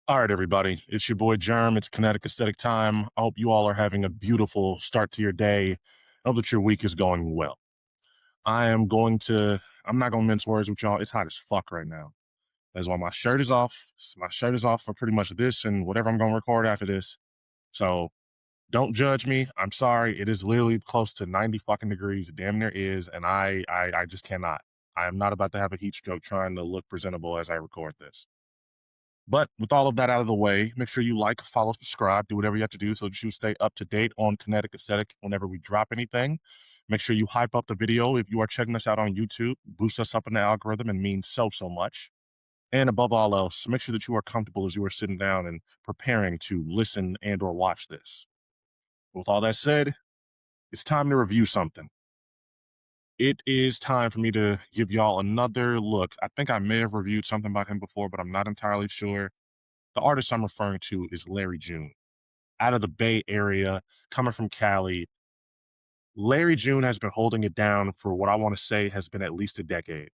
All right, everybody. It's your boy Germ. It's Kinetic Aesthetic time. I hope you all are having a beautiful start to your day. I hope that your week is going well. I'm not going to mince words with y'all. It's hot as fuck right now. That's why my shirt is off. My shirt is off for pretty much this and whatever I'm going to record after this. So don't judge me. I'm sorry. It is literally close to 90 fucking degrees. Damn near is. And I just cannot. I am not about to have a heat stroke trying to look presentable as I record this. But with all of that out of the way, make sure you like, follow, subscribe, do whatever you have to do so that you stay up to date on Kinetic Aesthetic whenever we drop anything. Make sure you hype up the video if you are checking us out on YouTube. Boost us up in the algorithm and means so much. And above all else, make sure that you are comfortable as you are sitting down and preparing to listen and or watch this. With all that said, it's time to review something. It is time for me to give y'all another look. I think I may have reviewed something about him before, but I'm not entirely sure. The artist I'm referring to is Larry June. Out of the Bay Area, coming from Cali, Larry June has been holding it down for what I want to say has been at least a decade.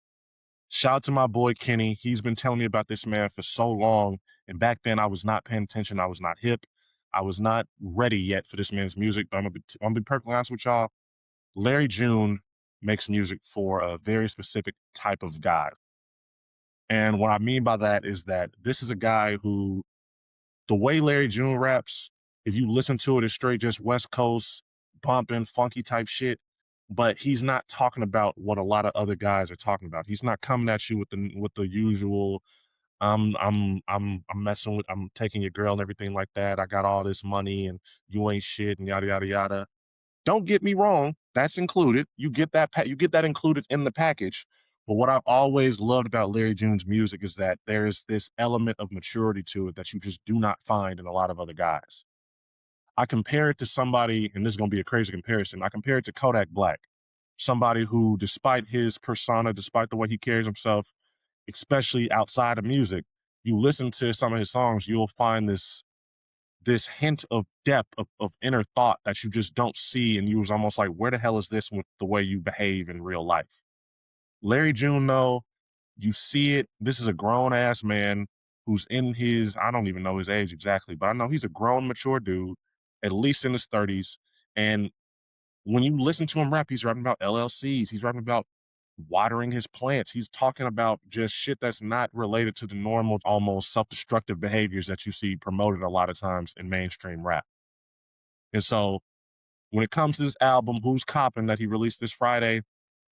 Shout out to my boy Kenny. He's been telling me about this man for so long. And back then I was not paying attention. I was not hip. I was not ready yet for this man's music. But I'm gonna be perfectly honest with y'all. Larry June makes music for a very specific type of guy. And what I mean by that is that this is a guy who, the way Larry June raps, if you listen to it, it's straight just West Coast bumping, funky type shit. But he's not talking about what a lot of other guys are talking about. He's not coming at you with the usual I'm taking your girl and everything like that. I got all this money and you ain't shit and yada yada yada. Don't get me wrong, that's included. You get that included in the package. But what I've always loved about Larry June's music is that there is this element of maturity to it that you just do not find in a lot of other guys. I compare it to somebody, and this is going to be a crazy comparison. I compare it to Kodak Black, somebody who, despite his persona, despite the way he carries himself, especially outside of music, you listen to some of his songs, you'll find this hint of depth of inner thought that you just don't see. And you was almost like, where the hell is this with the way you behave in real life? Larry June, though, you see it. This is a grown ass man who's in his, I don't even know his age exactly, but I know he's a grown, mature dude, at least in his 30s. And when you listen to him rap, he's rapping about LLCs. He's rapping about watering his plants. He's talking about just shit that's not related to the normal, almost self-destructive behaviors that you see promoted a lot of times in mainstream rap. And so when it comes to this album, Who's Coppin', that he released this Friday,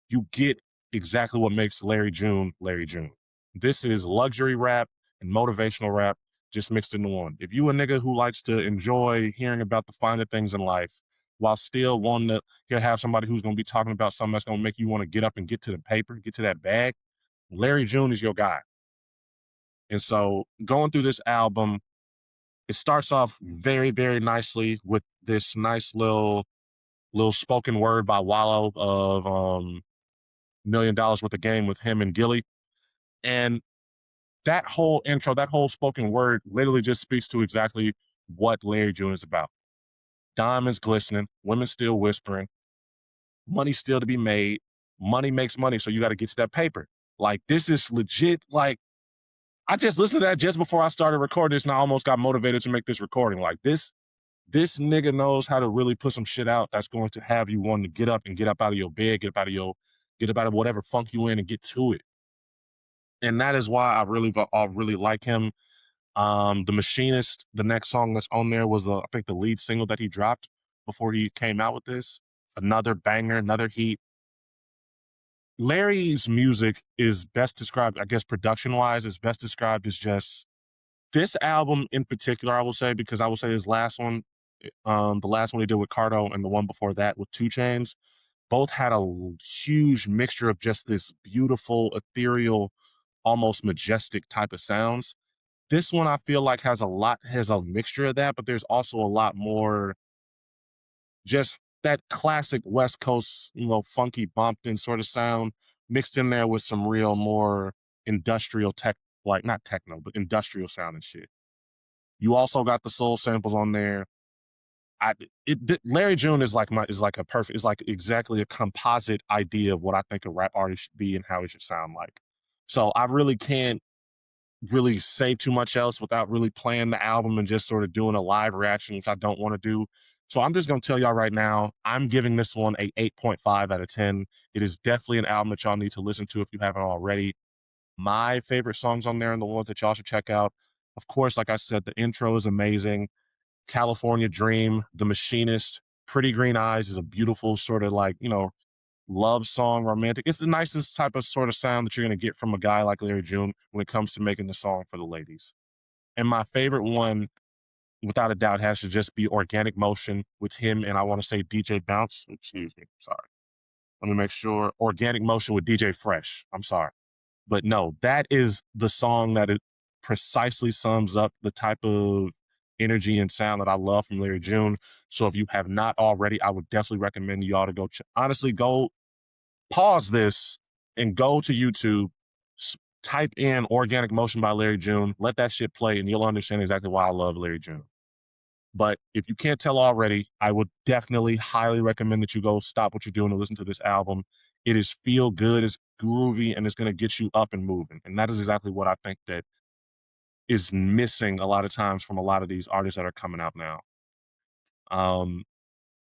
you get exactly what makes Larry June Larry June. This is luxury rap and motivational rap just mixed into one. If you a nigga who likes to enjoy hearing about the finer things in life while still wanting to have somebody who's going to be talking about something that's going to make you want to get up and get to the paper, get to that bag, Larry June is your guy. And so going through this album, it starts off very, very nicely with this nice little spoken word by Wallow of $1 million worth of game with him and Gilly. And that whole intro, that whole spoken word literally just speaks to exactly what Larry June is about. Diamonds glistening, women still whispering, money still to be made. Money makes money, so you got to get to that paper. Like, this is legit. Like, I just listened to that just before I started recording this, and I almost got motivated to make this recording. Like, this nigga knows how to really put some shit out that's going to have you wanting to get up out of your bed, get up out of whatever funk you in and get to it. And that is why I really like him. The Machinist, the next song that's on there was I think the lead single that he dropped before he came out with this. Another banger, another heat. Larry's music is best described, I guess, production-wise, is best described as just this album in particular, I will say, because I will say his last one, the last one he did with Cardo and the one before that with 2 Chainz, both had a huge mixture of just this beautiful, ethereal, almost majestic type of sounds. This one I feel like has a mixture of that, but there's also a lot more just that classic West Coast, funky bumped-in sort of sound mixed in there with some real more industrial tech, like not techno, but industrial sound and shit. You also got the soul samples on there. Larry June is like exactly a composite idea of what I think a rap artist should be and how it should sound like. So I really can't really say too much else without really playing the album and just sort of doing a live reaction, which I don't want to do. So I'm just going to tell y'all right now, I'm giving this one a 8.5 out of 10. It is definitely an album that y'all need to listen to if you haven't already. My favorite songs on there and the ones that y'all should check out. Of course, like I said, the intro is amazing. California Dream, The Machinist, Pretty Green Eyes is a beautiful sort of like, love song, romantic. It's the nicest type of sort of sound that you're going to get from a guy like Larry June when it comes to making the song for the ladies. And my favorite one, without a doubt, has to just be Organic Motion with him and I want to say DJ Bounce. Excuse me. Sorry. Let me make sure. Organic Motion with DJ Fresh. I'm sorry. But no, that is the song that it precisely sums up the type of energy and sound that I love from Larry June. So if you have not already, I would definitely recommend you all to go honestly go pause this and go to YouTube, type in Organic Motion by Larry June, let that shit play, and you'll understand exactly why I love Larry June. But if you can't tell already, I would definitely highly recommend that you go stop what you're doing and listen to this album. It is feel good, it's groovy, and it's going to get you up and moving. And that is exactly what I think that is missing a lot of times from a lot of these artists that are coming out now.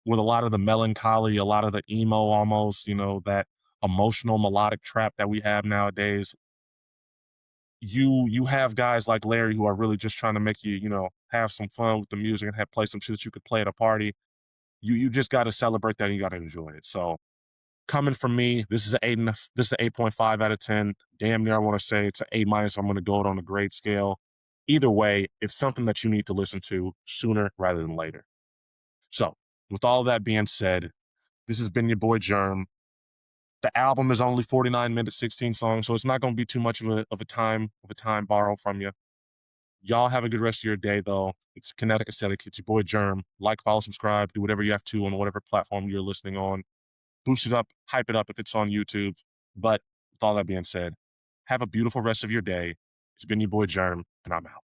With a lot of the melancholy, a lot of the emo almost, that emotional melodic trap that we have nowadays, you have guys like Larry who are really just trying to make you, have some fun with the music and have play some shit that you could play at a party. You just got to celebrate that and you got to enjoy it. So coming from me, this is this is an 8.5 out of 10. Damn near I want to say it's an A minus. I'm going to go it on a grade scale. Either way, it's something that you need to listen to sooner rather than later. So with all that being said, this has been your boy Germ. The album is only 49 minutes, 16 songs, so it's not going to be too much of a time borrow from you. Y'all have a good rest of your day, though. It's Kinetic Aesthetic. It's your boy Germ. Like, follow, subscribe, do whatever you have to on whatever platform you're listening on. Boost it up, hype it up if it's on YouTube. But with all that being said, have a beautiful rest of your day. It's been your boy Germ, and I'm out.